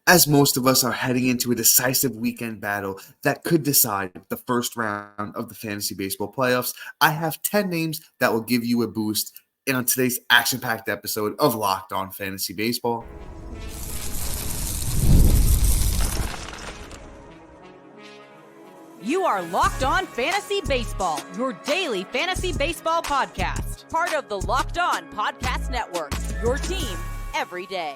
As most of us are heading into a decisive weekend battle that could decide the first round of the fantasy baseball playoffs, I have 10 names that will give you a boost in on today's action-packed episode of Locked On Fantasy Baseball. You are Locked On Fantasy Baseball, your daily fantasy baseball podcast. Part of the Locked On Podcast Network, your team every day.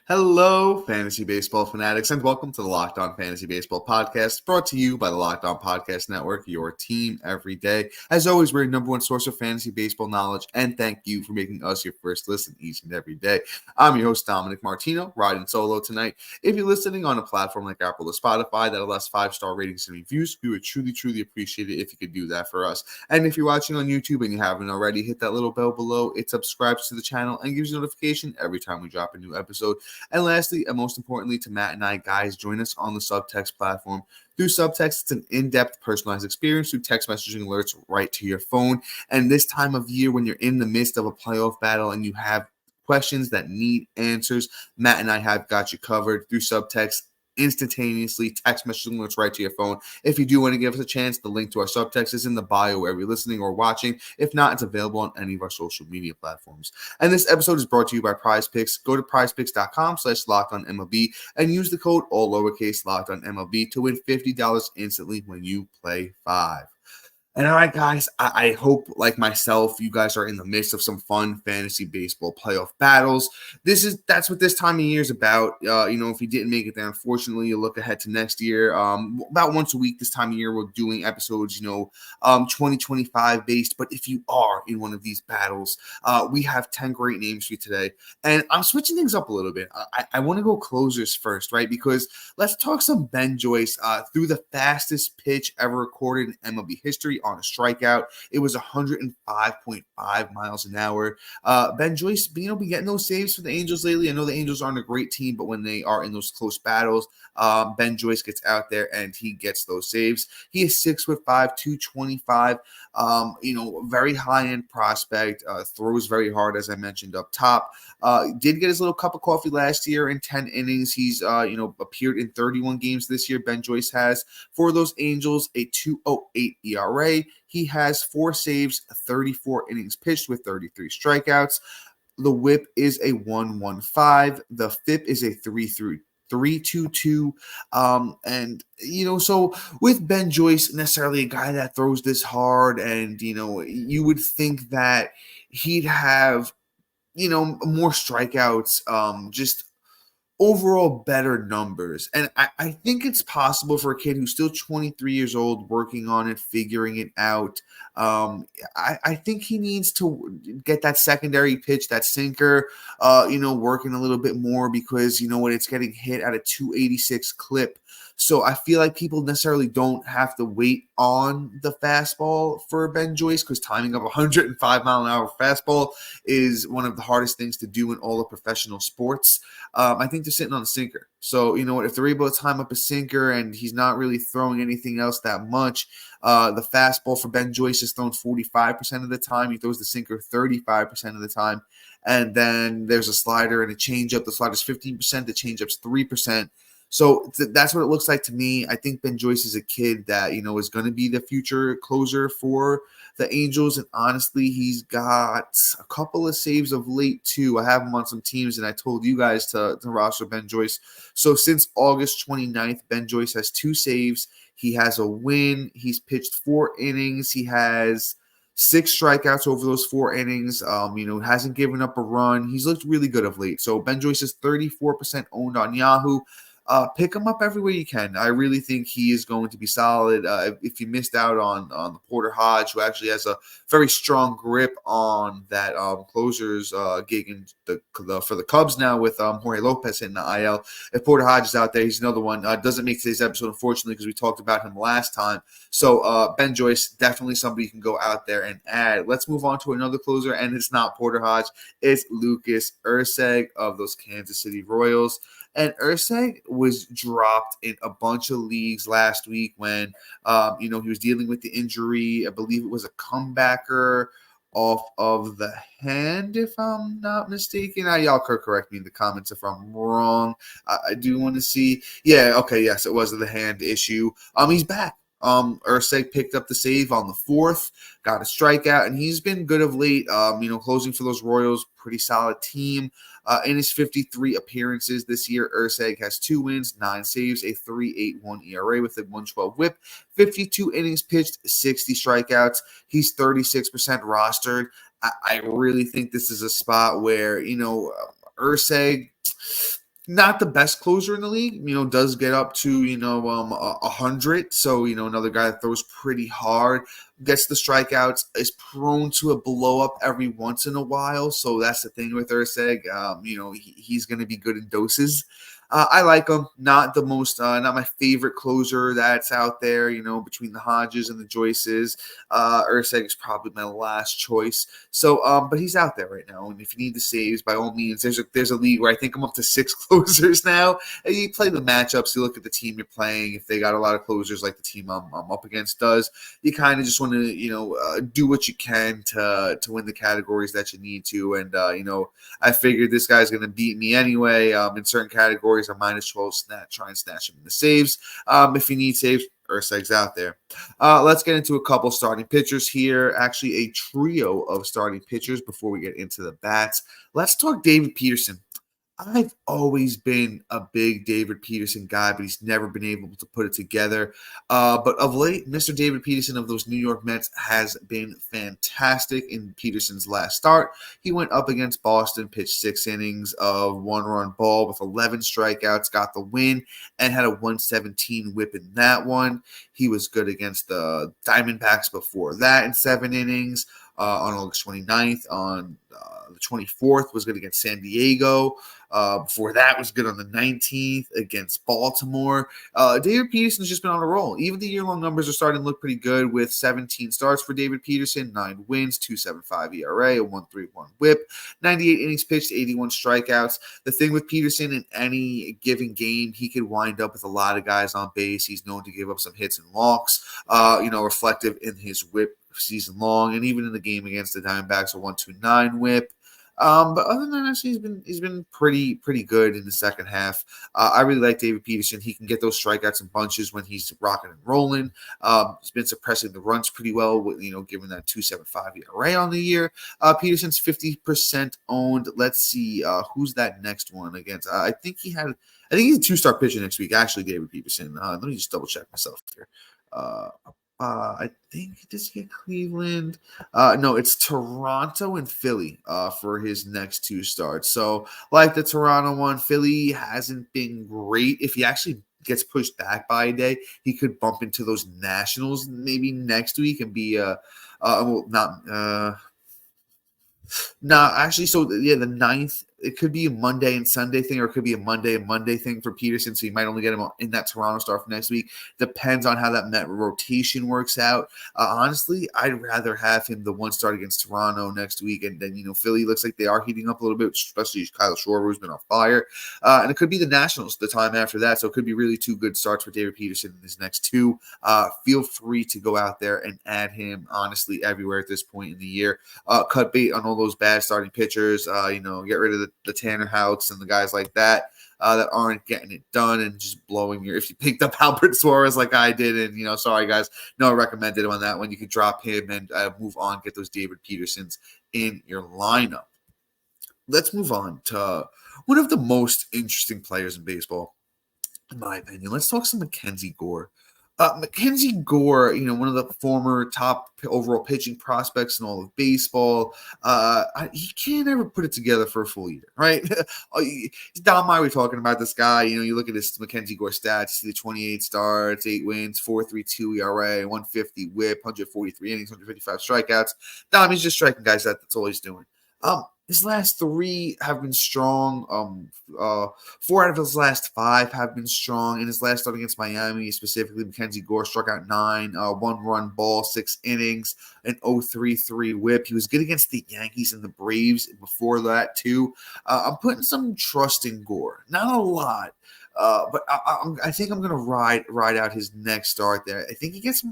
Hello, fantasy baseball fanatics, and welcome to the Locked On Fantasy Baseball podcast, brought to you by the Locked On Podcast Network, your team every day. As always, we're your number one source of fantasy baseball knowledge, and thank you for making us your first listen each and every day. I'm your host, Dominic Martino, riding solo tonight. If you're listening on a platform like Apple or Spotify that allows 5-star ratings and reviews, we would truly appreciate it if you could do that for us. And if you're watching on YouTube and you haven't already, hit that little bell below. It subscribes to the channel and gives you notification every time we drop a new episode. And lastly, and most importantly to Matt and I, guys, join us on the Subtext platform. Through Subtext, it's an in-depth personalized experience through text messaging alerts right to your phone. And this time of year, when you're in the midst of a playoff battle and you have questions that need answers, Matt and I have got you covered through Subtext. Instantaneously text messaging alerts right to your phone. If you do want to give us a chance, the link to our subtext is in the bio wherever you're listening or watching. If not, it's available on any of our social media platforms. And this episode is brought to you by Prize Picks. Go to prizepicks.com/LockedOnMLB and use the code all lowercase LockedOnMLB to win $50 instantly when you play 5. And all right, guys, I hope, like myself, you guys are in the midst of some fun fantasy baseball playoff battles. That's what this time of year is about. If you didn't make it there, unfortunately, you look ahead to next year. About once a week this time of year, we're doing episodes, 2025 based. But if you are in one of these battles, we have 10 great names for you today. And I'm switching things up a little bit. I want to go closers first, right? Because let's talk some Ben Joyce through the fastest pitch ever recorded in MLB history on a strikeout. It was 105.5 miles an hour. Ben Joyce, been getting those saves for the Angels lately. I know the Angels aren't a great team, but when they are in those close battles, Ben Joyce gets out there and he gets those saves. He is 6'5", 225. Very high-end prospect. Throws very hard, as I mentioned up top. Did get his little cup of coffee last year in 10 innings. He's appeared in 31 games this year. Ben Joyce has for those Angels a 2.08 ERA. He has 4 saves, 34 innings pitched with 33 strikeouts. The whip is a 1.15. The FIP is a 3.22. So with Ben Joyce, necessarily a guy that throws this hard, and you would think that he'd have more strikeouts, just overall better numbers. And I think it's possible for a kid who's still 23 years old, working on it, figuring it out. I think he needs to get that secondary pitch, that sinker, working a little bit more, because it's getting hit at a 286 clip. So I feel like people necessarily don't have to wait on the fastball for Ben Joyce, because timing of a 105-mile-an-hour fastball is one of the hardest things to do in all of professional sports. I think they're sitting on a sinker. So, if they're able to time up a sinker and he's not really throwing anything else that much, the fastball for Ben Joyce is thrown 45% of the time. He throws the sinker 35% of the time. And then there's a slider and a changeup. The slider's 15%, the changeup's 3%. So that's what it looks like to me. I think Ben Joyce is a kid that, is going to be the future closer for the Angels. And honestly, he's got a couple of saves of late too. I have him on some teams, and I told you guys to roster Ben Joyce. So since August 29th, Ben Joyce has 2 saves. He has a win. He's pitched 4 innings. He has 6 strikeouts over those 4 innings. Hasn't given up a run. He's looked really good of late. So Ben Joyce is 34% owned on Yahoo. Pick him up everywhere you can. I really think he is going to be solid. If you missed out on the Porter Hodge, who actually has a very strong grip on that closers gig in for the Cubs now with Jorge Lopez hitting the IL. If Porter Hodge is out there, he's another one. Doesn't make today's episode, unfortunately, because we talked about him last time. So Ben Joyce, definitely somebody you can go out there and add. Let's move on to another closer, and it's not Porter Hodge. It's Lucas Erceg of those Kansas City Royals. And Erceg was dropped in a bunch of leagues last week when, he was dealing with the injury. I believe it was a comebacker off of the hand, if I'm not mistaken. Y'all could correct me in the comments if I'm wrong. I do want to see. Yeah, okay, yes, it was the hand issue. He's back. Urseg picked up the save on the fourth, got a strikeout, and he's been good of late. Closing for those Royals, pretty solid team. In his 53 appearances this year, Urseg has 2 wins, 9 saves, a 3.81 ERA with a 112 WHIP, 52 innings pitched, 60 strikeouts. He's 36% rostered. I really think this is a spot where, Urseg, not the best closer in the league, does get up to, 100. So, another guy that throws pretty hard, gets the strikeouts, is prone to a blow up every once in a while. So that's the thing with Urseg. He's going to be good in doses. I like him. Not the most, not my favorite closer that's out there, between the Hodges and the Joyces. Urseg is probably my last choice. So, but he's out there right now. And if you need the saves, by all means, there's a league where I think I'm up to 6 closers now. And you play the matchups, you look at the team you're playing. If they got a lot of closers like the team I'm up against does, you kind of just want to, do what you can to win the categories that you need to. And, I figured this guy's going to beat me anyway. In certain categories, I'm -12, try and snatch him in the saves. If you need saves, Urseg's out there. Let's get into a couple starting pitchers here. Actually, a trio of starting pitchers before we get into the bats. Let's talk David Peterson. I've always been a big David Peterson guy, but he's never been able to put it together. But of late, Mr. David Peterson of those New York Mets has been fantastic in Peterson's last start. He went up against Boston, pitched 6 innings of 1-run ball with 11 strikeouts, got the win, and had a 117 whip in that one. He was good against the Diamondbacks before that in 7 innings. On August 29th, on the 24th, was good against San Diego. Before that was good on the 19th against Baltimore. David Peterson's just been on a roll. Even the year-long numbers are starting to look pretty good with 17 starts for David Peterson, 9 wins, 2.75 ERA, a 1.31 WHIP, 98 innings pitched, 81 strikeouts. The thing with Peterson, in any given game, he could wind up with a lot of guys on base. He's known to give up some hits and walks, reflective in his WHIP season long, and even in the game against the Diamondbacks, a 1.29 WHIP. But other than that, he's been pretty good in the second half. I really like David Peterson. He can get those strikeouts in bunches when he's rocking and rolling. He's been suppressing the runs pretty well, with, given that 2.75 ERA on the year. Peterson's 50% owned. Let's see who's that next one against. I think he's a 2-star pitcher next week. Actually, David Peterson. Let me just double check myself here. I think does he get Cleveland? No, it's Toronto and Philly for his next 2 starts. So, like the Toronto one, Philly hasn't been great. If he actually gets pushed back by a day, he could bump into those Nationals maybe next week and be actually, so yeah, the 9th, it could be a Monday and Sunday thing, or it could be a Monday and Monday thing for Peterson, so you might only get him in that Toronto start for next week. Depends on how that Met rotation works out. Honestly, I'd rather have him the 1 start against Toronto next week, and then, Philly looks like they are heating up a little bit, especially Kyle Schwarber, who's been on fire. And it could be the Nationals the time after that, so it could be really 2 good starts for David Peterson in his next 2. Feel free to go out there and add him, honestly, everywhere at this point in the year. Cut bait on all those bad starting pitchers, get rid of the Tanner Houts and the guys like that aren't getting it done and just blowing if you picked up Albert Suarez like I did, and, sorry guys, no, I recommended him on that one. You could drop him and move on, get those David Petersons in your lineup. Let's move on to one of the most interesting players in baseball, in my opinion. Let's talk some Mackenzie Gore. Mackenzie Gore, one of the former top overall pitching prospects in all of baseball, he can't ever put it together for a full year, right? Don Meyer, we're talking about this guy. You look at his Mackenzie Gore stats, you see the 28 starts, 8 wins, 4.32 ERA, 150 WHIP, 143 innings, 155 strikeouts. Dom, he's just striking guys. That's all he's doing. His last 3 have been strong. 4 out of his last 5 have been strong. In his last start against Miami, specifically, Mackenzie Gore struck out 9, 1-run ball, 6 innings, an 0.33 WHIP. He was good against the Yankees and the Braves before that, too. I'm putting some trust in Gore. Not a lot. But I think I'm going to ride out his next start there. I think he gets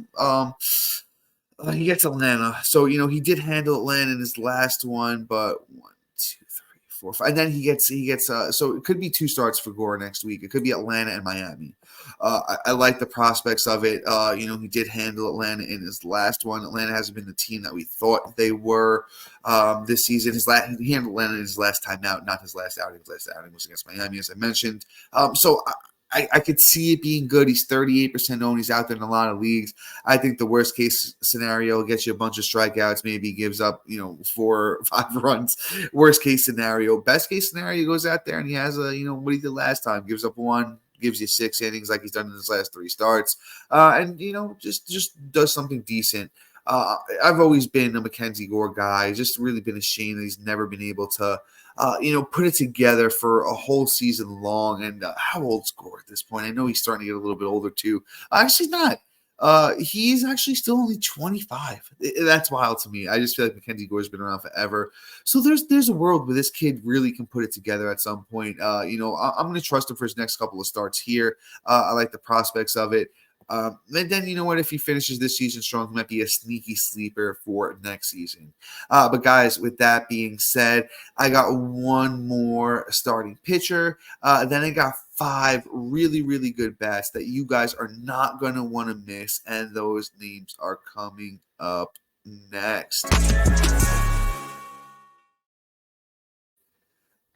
He gets Atlanta. So, he did handle Atlanta in his last one, but 1, 2, 3, 4, 5. And then so it could be 2 starts for Gore next week. It could be Atlanta and Miami. I like the prospects of it. He did handle Atlanta in his last one. Atlanta hasn't been the team that we thought they were this season. He handled Atlanta in his last time out, not his last outing. His last outing was against Miami, as I mentioned. I could see it being good. He's 38% owned. He's out there in a lot of leagues. I think the worst case scenario gets you a bunch of strikeouts, maybe gives up, 4 or 5 runs. Worst case scenario. Best case scenario, goes out there and he has what he did last time, gives up 1, gives you 6 innings like he's done in his last 3 starts. And just does something decent. I've always been a Mackenzie Gore guy. Just really been ashamed that he's never been able to put it together for a whole season long. And how old's Gore at this point? I know he's starting to get a little bit older too. Actually not. He's actually still only 25. That's wild to me. I just feel like Mackenzie Gore's been around forever. So there's a world where this kid really can put it together at some point. I'm going to trust him for his next couple of starts here. I like the prospects of it. And then, if he finishes this season strong, he might be a sneaky sleeper for next season. But guys, with that being said, I got one more starting pitcher. Then I got 5 really, really good bats that you guys are not going to want to miss. And those names are coming up next.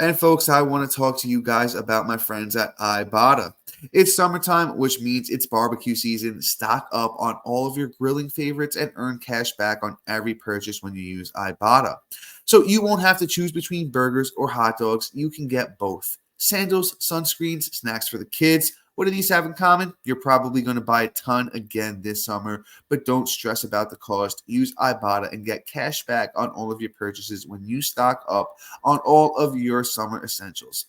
And folks, I want to talk to you guys about my friends at Ibotta. It's summertime, which means it's barbecue season. Stock up on all of your grilling favorites and earn cash back on every purchase when you use Ibotta. So you won't have to choose between burgers or hot dogs. You can get both. Sandals, sunscreens, snacks for the kids. What do these have in common? You're probably going to buy a ton again this summer, but don't stress about the cost. Use Ibotta and get cash back on all of your purchases when you stock up on all of your summer essentials.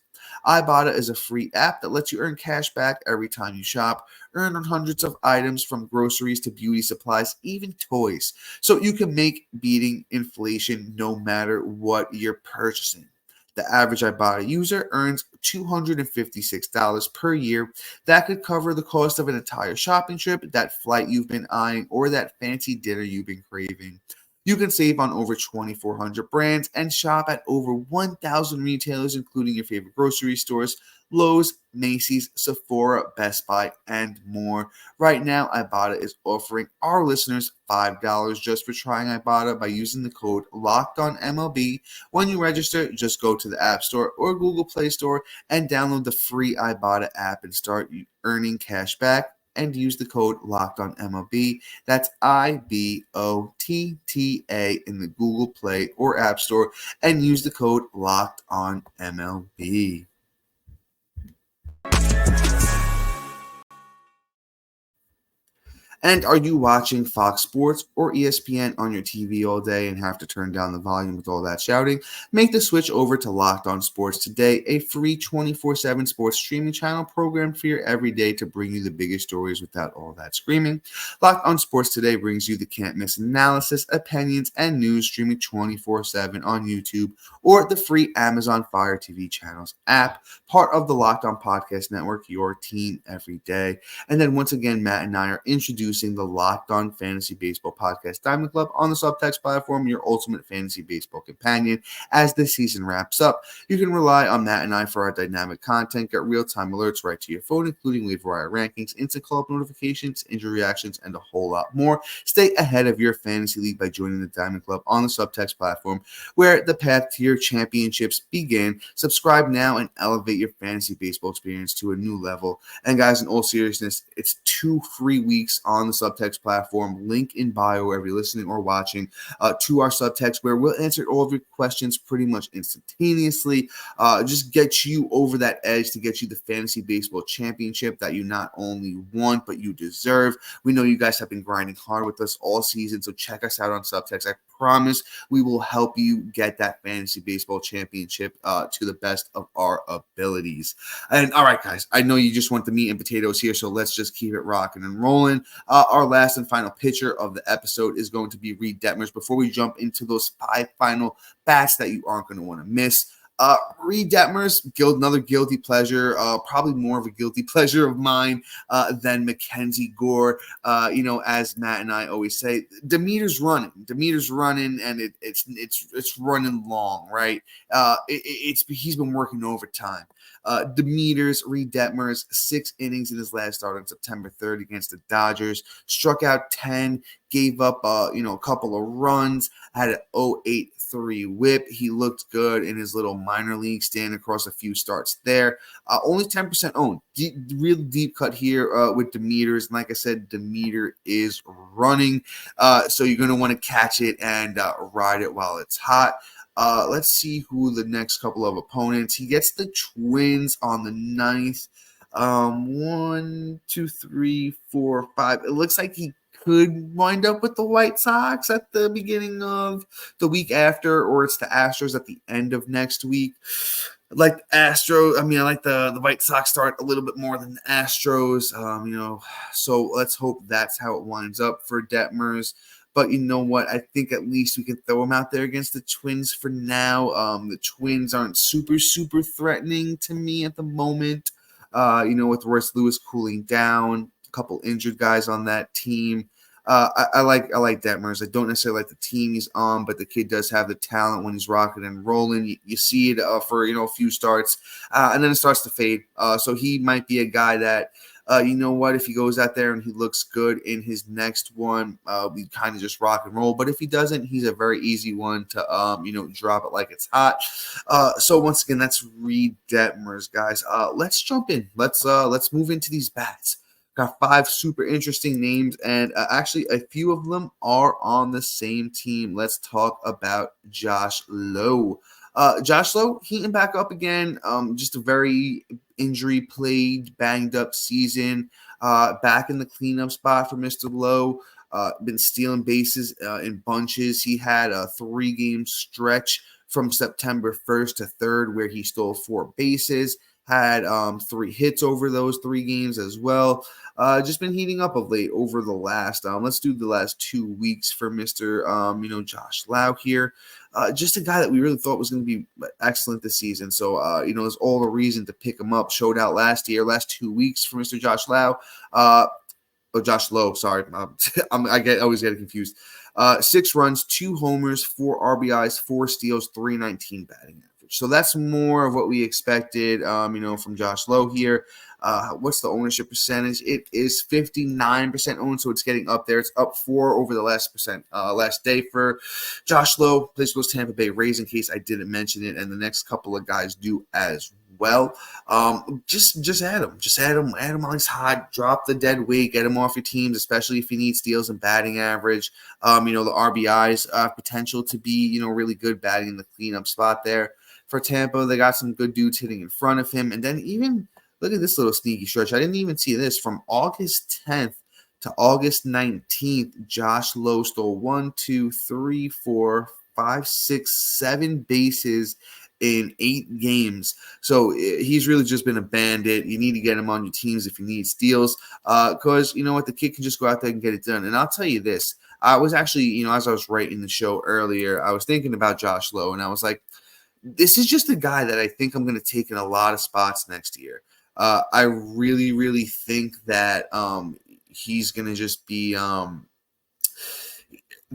Ibotta is a free app that lets you earn cash back every time you shop. Earn on hundreds of items from groceries to beauty supplies, even toys. So you can make beating inflation no matter what you're purchasing. The average Ibotta user earns $256 per year. That could cover the cost of an entire shopping trip, that flight you've been eyeing, or that fancy dinner you've been craving. You can save on over 2,400 brands and shop at over 1,000 retailers, including your favorite grocery stores, Lowe's, Macy's, Sephora, Best Buy, and more. Right now, Ibotta is offering our listeners $5 just for trying Ibotta by using the code LOCKEDONMLB. When you register, just go to the App Store or Google Play Store and download the free Ibotta app and start earning cash back. And use the code LOCKEDONMLB. That's IBOTTA in the Google Play or App Store, and use the code LOCKEDONMLB. And are you watching Fox Sports or ESPN on your TV all day and have to turn down the volume with all that shouting? Make the switch over to Locked On Sports today, a free 24/7 sports streaming channel programmed for your everyday to bring you the biggest stories without all that screaming. Locked On Sports today brings you the can't-miss analysis, opinions, and news streaming 24/7 on YouTube or the free Amazon Fire TV channels app, part of the Locked On Podcast Network, your team every day. And then once again, Matt and I are introducing the Locked On Fantasy Baseball Podcast Diamond Club on the Subtext platform, your ultimate fantasy baseball companion as the season wraps up. You can rely on Matt and I for our dynamic content, get real-time alerts right to your phone, including waiver wire rankings, instant call-up notifications, injury reactions, and a whole lot more. Stay ahead of your fantasy league by joining the Diamond Club on the Subtext platform, where the path to your championships begin. Subscribe now and elevate your fantasy baseball experience to a new level. And guys, in all seriousness, it's 2 free weeks on the Subtext platform. Link in bio wherever you're listening or watching to our Subtext, where we'll answer all of your questions pretty much instantaneously. Just get you over that edge to get you the fantasy baseball championship that you not only want, but you deserve. We know you guys have been grinding hard with us all season, so check us out on Subtext. I promise we will help you get that fantasy baseball championship to the best of our abilities. And all right, guys, I know you just want the meat and potatoes here, so let's just keep it rocking and rolling. Our last and final pitcher of the episode is going to be Reed Detmers. Before we jump into those 5 final bats that you aren't going to want to miss, Reed Detmers, another guilty pleasure, probably more of a guilty pleasure of mine than Mackenzie Gore. As Matt and I always say, Demeter's running, and it's running long, right? He's been working overtime. Reed Detmers, 6 innings in his last start on September 3rd against the Dodgers, struck out 10, gave up a couple of runs, had an 0.83 whip. He looked good in his little minor league stand across a few starts there. Only 10% owned. Real deep cut here with Demeters. And like I said, Demeter is running. So you're going to want to catch it and ride it while it's hot. Let's see who the next couple of opponents. He gets the Twins on the 9th. 1, 2, 3, 4, 5. It looks like he could wind up with the White Sox at the beginning of the week after, or it's the Astros at the end of next week. I like the White Sox start a little bit more than the Astros, so let's hope that's how it winds up for Detmers. But you know what? I think at least we can throw him out there against the Twins for now. The Twins aren't super, super threatening to me at the moment. With Royce Lewis cooling down, a couple injured guys on that team. I like Detmers. I don't necessarily like the team he's on, but the kid does have the talent when he's rocking and rolling. You see it for a few starts, and then it starts to fade. So he might be a guy that, if he goes out there and he looks good in his next one, we kind of just rock and roll. But if he doesn't, he's a very easy one to drop it like it's hot. So once again, that's Reed Detmers, guys. Let's jump in. Let's move into these bats. Got 5 super interesting names, and actually a few of them are on the same team. Let's talk about Josh Lowe. Josh Lowe heating back up again. Just a very injury-plagued, banged-up season. Back in the cleanup spot for Mr. Lowe. Been stealing bases in bunches. He had a 3-game stretch from September 1st to 3rd where he stole 4 bases. Had 3 hits over those 3 games as well. Just been heating up of late over the last, let's do the last 2 weeks for Mr. Josh Lowe here. Just a guy that we really thought was going to be excellent this season. So, there's all the reason to pick him up. Showed out last 2 weeks for Mr. Josh Lowe. Josh Lowe, sorry. I always get confused. 6 runs, 2 homers, 4 RBIs, 4 steals, 319 batting average. So that's more of what we expected, from Josh Lowe here. What's the ownership percentage? It is 59% owned, so it's getting up there. It's up 4 over the last day for Josh Lowe. Plays for those Tampa Bay Rays, in case I didn't mention it, and the next couple of guys do as well. Just add him. Just add him while he's hot. Drop the dead weight. Get him off your teams, especially if you need steals and batting average. The RBIs potential to be, really good batting in the cleanup spot there. For Tampa, they got some good dudes hitting in front of him. And then even, look at this little sneaky stretch. I didn't even see this. From August 10th to August 19th, Josh Lowe stole 1, 2, 3, 4, 5, 6, 7 bases in 8 games. So he's really just been a bandit. You need to get him on your teams if you need steals. Because, the kid can just go out there and get it done. And I'll tell you this. I was actually, as I was writing the show earlier, I was thinking about Josh Lowe. And I was like, this is just a guy that I think I'm going to take in a lot of spots next year. I really, really think that he's going to just be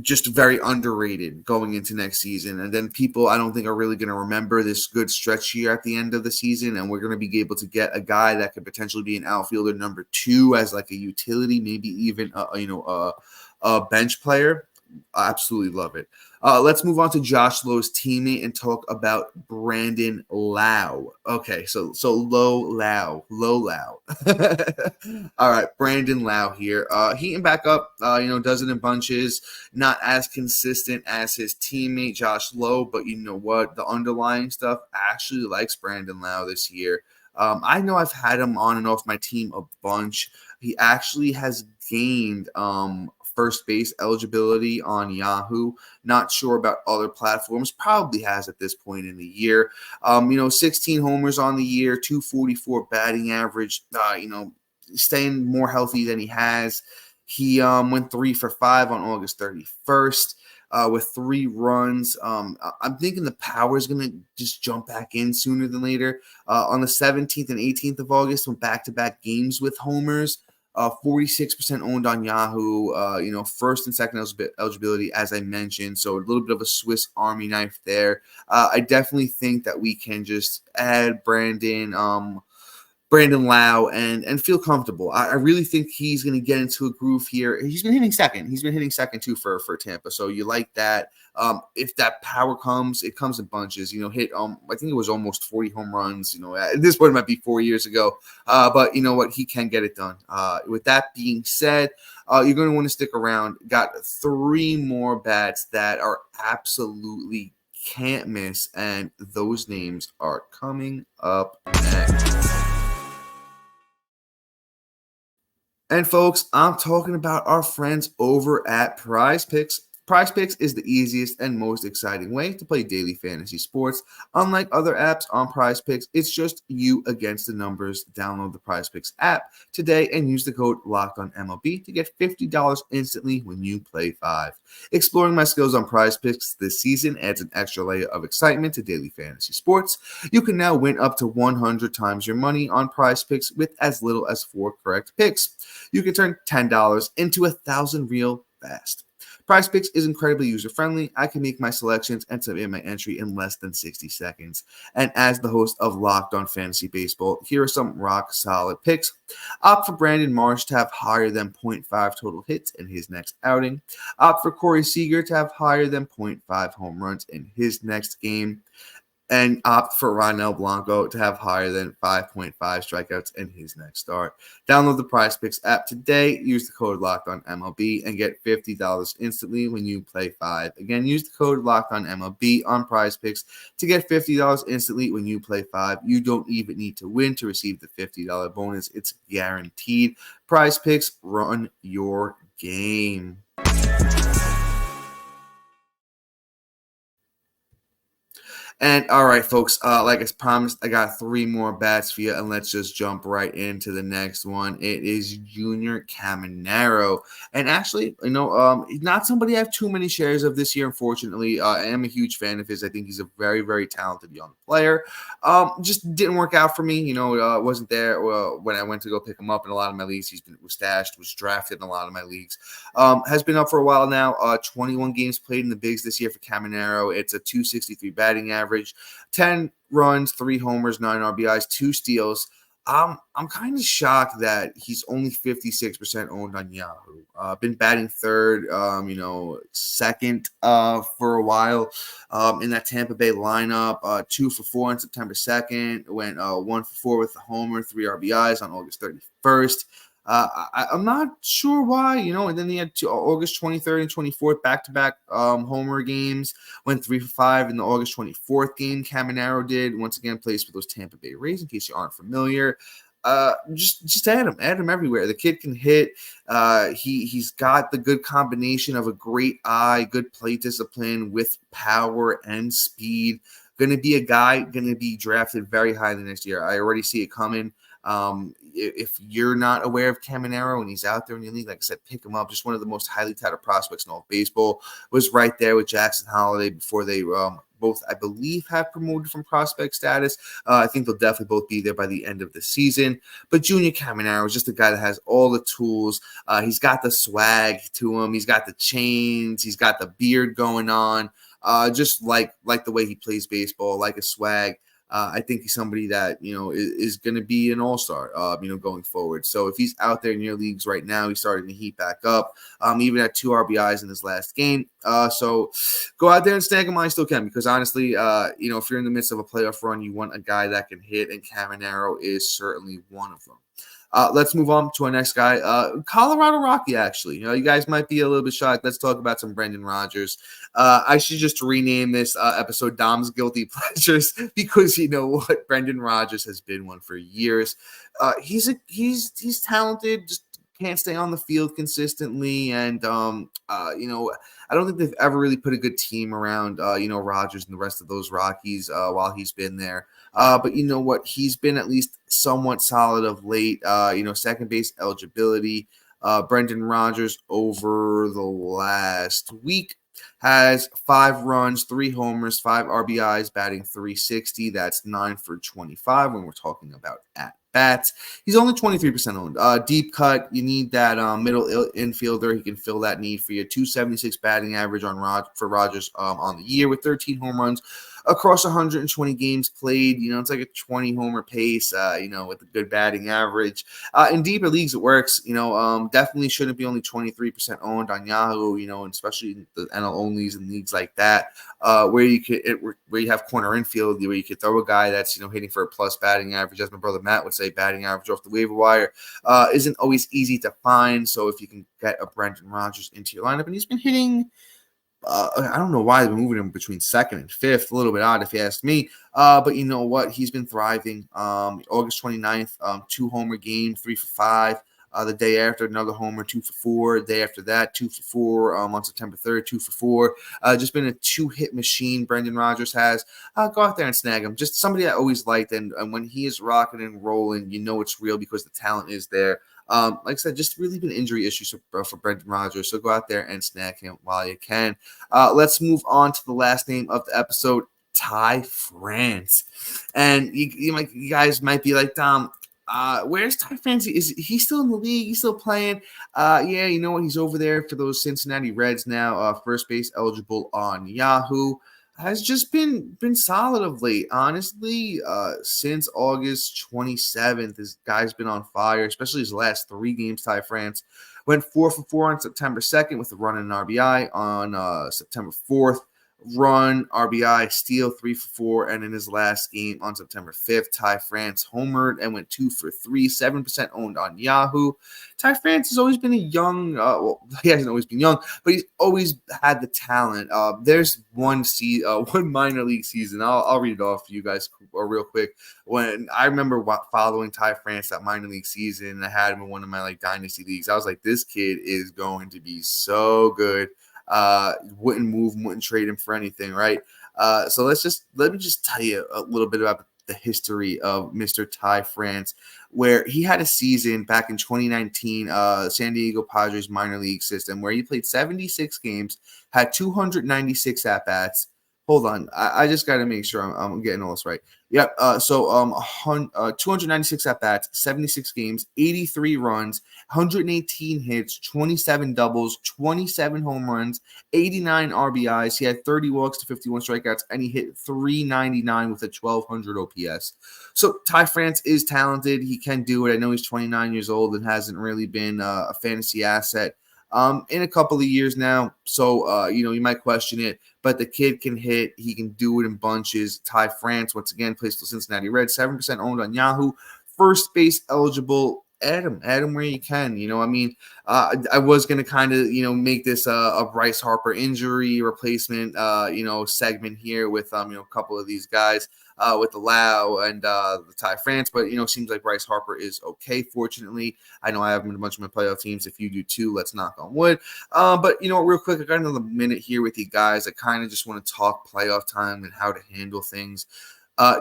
just very underrated going into next season. And then people, I don't think, are really going to remember this good stretch here at the end of the season. And we're going to be able to get a guy that could potentially be an outfielder number 2 as like a utility, maybe even a bench player. I absolutely love it. Let's move on to Josh Lowe's teammate and talk about Brandon Lowe. Okay, so Lowe. All right, Brandon Lowe here. Heating back up, does it in bunches. Not as consistent as his teammate Josh Lowe, but you know what? The underlying stuff actually likes Brandon Lowe this year. I know I've had him on and off my team a bunch. He actually has gained first base eligibility on Yahoo. Not sure about other platforms. Probably has at this point in the year. 16 homers on the year, 244 batting average. Staying more healthy than he has. He went 3 for 5 on August 31st. with 3 runs. I'm thinking the power is going to just jump back in sooner than later. On the 17th and 18th of August, went back-to-back games with homers. 46% owned on Yahoo. First and second eligibility, as I mentioned. So a little bit of a Swiss Army knife there. I definitely think that we can just add Brandon Lau and feel comfortable. I really think he's going to get into a groove here. He's been hitting second. He's been hitting second too for Tampa. So you like that. If that power comes, it comes in bunches. Hit I think it was almost 40 home runs. At this point it might be 4 years ago. But you know what? He can get it done. With that being said, you're going to want to stick around. Got 3 more bats that are absolutely can't miss, and those names are coming up next. And folks, I'm talking about our friends over at Prize Picks. Prize Picks is the easiest and most exciting way to play daily fantasy sports. Unlike other apps on Prize Picks, it's just you against the numbers. Download the Prize Picks app today and use the code LOCKEDONMLB to get $50 instantly when you play 5. Exploring my skills on Prize Picks this season adds an extra layer of excitement to daily fantasy sports. You can now win up to 100 times your money on Prize Picks with as little as 4 correct picks. You can turn $10 into 1,000 real fast. Prize Picks is incredibly user-friendly. I can make my selections and submit my entry in less than 60 seconds. And as the host of Locked On Fantasy Baseball, here are some rock-solid picks. Opt for Brandon Marsh to have higher than 0.5 total hits in his next outing. Opt for Corey Seager to have higher than 0.5 home runs in his next game. And opt for Ronel Blanco to have higher than 5.5 strikeouts in his next start. Download the Prize Picks app today. Use the code LOCKEDONMLB and get $50 instantly when you play 5. Again, use the code LOCKEDONMLB on Prize Picks to get $50 instantly when you play 5. You don't even need to win to receive the $50 bonus. It's guaranteed. Prize Picks, run your game. And all right, folks, like I promised, I got 3 more bats for you, and let's just jump right into the next one. It is Junior Caminero. And actually, not somebody I have too many shares of this year, unfortunately. I am a huge fan of his. I think he's a very, very talented young player. Just didn't work out for me. Wasn't there when I went to go pick him up in a lot of my leagues. Was stashed, was drafted in a lot of my leagues. Has been up for a while now. 21 games played in the bigs this year for Caminero. It's a 263 batting average. 10 runs, 3 homers, 9 RBIs, 2 steals. I'm kind of shocked that he's only 56% owned on Yahoo. Been batting third, second for a while in that Tampa Bay lineup. 2 for 4 on September 2nd. Went 1 for 4 with the homer, 3 RBIs on August 31st. I'm not sure why, and then he had August 23rd and 24th back-to-back homer games, went 3 for 5 in the August 24th game. Caminero did, once again, plays for those Tampa Bay Rays, in case you aren't familiar. Just add him everywhere. The kid can hit. He's got the good combination of a great eye, good plate discipline with power and speed. Going to be a guy, going to be drafted very high the next year. I already see it coming. If you're not aware of Caminero and he's out there in your league, like I said, pick him up. Just one of the most highly touted prospects in all of baseball. Was right there with Jackson Holliday before they both, I believe, have promoted from prospect status. I think they'll definitely both be there by the end of the season. But Junior Caminero is just a guy that has all the tools. He's got the swag to him. He's got the chains. He's got the beard going on. Just like the way he plays baseball, like a swag. I think he's somebody that, is going to be an all-star, going forward. So if he's out there in your leagues right now, he's starting to heat back up, even at 2 RBIs in his last game. So go out there and snag him while you still can, because honestly, if you're in the midst of a playoff run, you want a guy that can hit, and Caminero is certainly one of them. Let's move on to our next guy, Colorado Rocky, actually. You guys might be a little bit shocked. Let's talk about some Brendan Rodgers. I should just rename this episode Dom's Guilty Pleasures, because you know what? Brendan Rodgers has been one for years. He's talented, just can't stay on the field consistently. And, I don't think they've ever really put a good team around, Rodgers and the rest of those Rockies while he's been there. But you know what? He's been at least somewhat solid of late. Second base eligibility. Brendan Rodgers over the last week has 5 runs, 3 homers, 5 RBIs, batting .360. That's 9 for 25 when we're talking about at-bats. He's only 23% owned. Deep cut, you need that middle infielder. He can fill that need for you. .276 batting average for Rogers on the year with 13 home runs across 120 games played. It's like a 20 homer pace, with a good batting average. In deeper leagues, it works. Definitely shouldn't be only 23% owned on Yahoo, and especially the NL onlys and leagues like that, where you have corner infield, where you could throw a guy that's, hitting for a plus batting average, as my brother Matt would say, batting average off the waiver wire, isn't always easy to find. So if you can get a Brendan Rodgers into your lineup, and he's been hitting, I don't know why they've been moving him between second and fifth. A little bit odd if you ask me. But you know what? He's been thriving. August 29th, 2-homer game, 3 for 5. The day after, another homer, 2 for 4. The day after that, 2 for 4. On September 3rd, 2 for 4. Just been a 2-hit machine Brendan Rodgers has. Go out there and snag him. Just somebody I always liked. And when he is rocking and rolling, it's real because the talent is there. Like I said, just really been injury issues for Brendan Rodgers. So go out there and snag him while you can. Let's move on to the last name of the episode, Ty France. And you guys might be like, Dom, where's Ty France? Is he still in the league? He's still playing? Yeah, you know what? He's over there for those Cincinnati Reds now. First base eligible on Yahoo. Has just been solid of late, honestly. Since August 27th, this guy's been on fire, especially his last 3 games. Ty France went 4 for 4 on September 2nd with a run and an RBI. On September 4th, run, RBI, steal, 3 for 4. And in his last game on September 5th, Ty France homered and went 2 for 3, 7% owned on Yahoo. Ty France has always been a young, he hasn't always been young, but he's always had the talent. There's one minor league season. I'll read it off for you guys real quick. When I remember following Ty France that minor league season, I had him in one of my dynasty leagues. I was like, this kid is going to be so good. Wouldn't move, wouldn't trade him for anything, right? So let me just tell you a little bit about the history of Mr. Ty France, where he had a season back in 2019, San Diego Padres minor league system, where he played 76 games, had 296 at-bats. Hold on, I just got to make sure I'm getting all this right. Yep. 296 at-bats, 76 games, 83 runs, 118 hits, 27 doubles, 27 home runs, 89 RBIs. He had 30 walks to 51 strikeouts, and he hit .399 with a 1,200 OPS. So Ty France is talented. He can do it. I know he's 29 years old and hasn't really been a fantasy asset in a couple of years now. So, you might question it, but the kid can hit. He can do it in bunches. Ty France, once again, plays for Cincinnati Reds, 7% owned on Yahoo. First base eligible. Add him where you can. I was going to kind of, make this a Bryce Harper injury replacement, segment here with, a couple of these guys. With the Lau and the Ty France, but seems like Bryce Harper is okay. Fortunately, I know I have him in a bunch of my playoff teams. If you do too, let's knock on wood. But real quick, I got another minute here with you guys. I kind of just want to talk playoff time and how to handle things.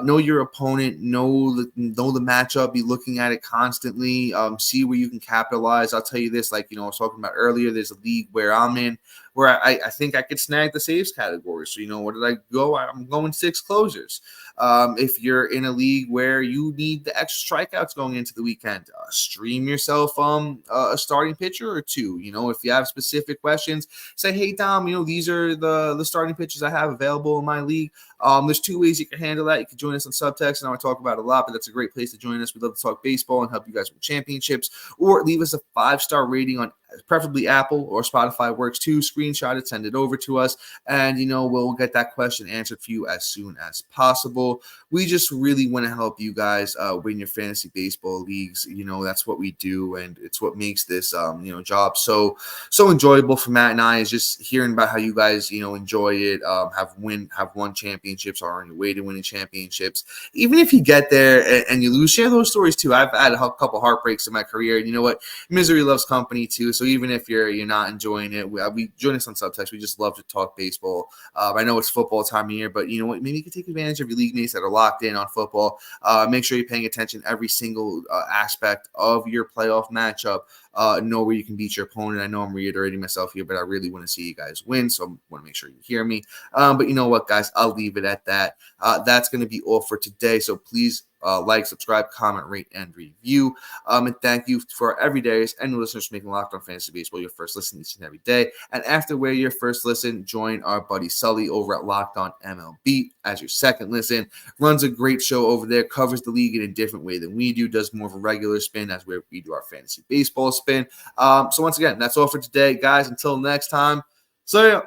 Know your opponent, know the matchup, be looking at it constantly, see where you can capitalize. I'll tell you this, I was talking about earlier, there's a league where I'm in where I think I could snag the saves category. So, what did I go? I'm going 6 closers. If you're in a league where you need the extra strikeouts going into the weekend, stream yourself a starting pitcher or 2. If you have specific questions, say, hey, Dom, these are the starting pitchers I have available in my league. There's 2 ways you can handle that. You can join us on Subtext, and I talk about it a lot, but that's a great place to join us. We'd love to talk baseball and help you guys win championships, or leave us a 5-star rating on preferably Apple or Spotify works too. Screenshot it, send it over to us, and we'll get that question answered for you as soon as possible. We just really want to help you guys win your fantasy baseball leagues. That's what we do, and it's what makes this job so enjoyable for Matt and I, is just hearing about how you guys enjoy it, have won championships, or are on your way to winning championships. Even if you get there and you lose, share those stories too. I've had a couple heartbreaks in my career, and you know what? Misery loves company too. So even if you're not enjoying it, we join us on Subtext. We just love to talk baseball. I know it's football time of year, but you know what? Maybe you can take advantage of your league mates that are locked in on football. Make sure you're paying attention every single aspect of your playoff matchup. know where you can beat your opponent. I know I'm reiterating myself here, but I really want to see you guys win, so I want to make sure you hear me. But you know what, guys? I'll leave it at that. That's going to be all for today, so please like, subscribe, comment, rate, and review. And thank you for every day and new listeners for making Locked On Fantasy Baseball your first listen each and every day. And after we're your first listen, join our buddy Sully over at Locked On MLB as your second listen. Runs a great show over there, covers the league in a different way than we do, does more of a regular spin as where we do our fantasy baseball spin. So once again, that's all for today, guys. Until next time, see ya.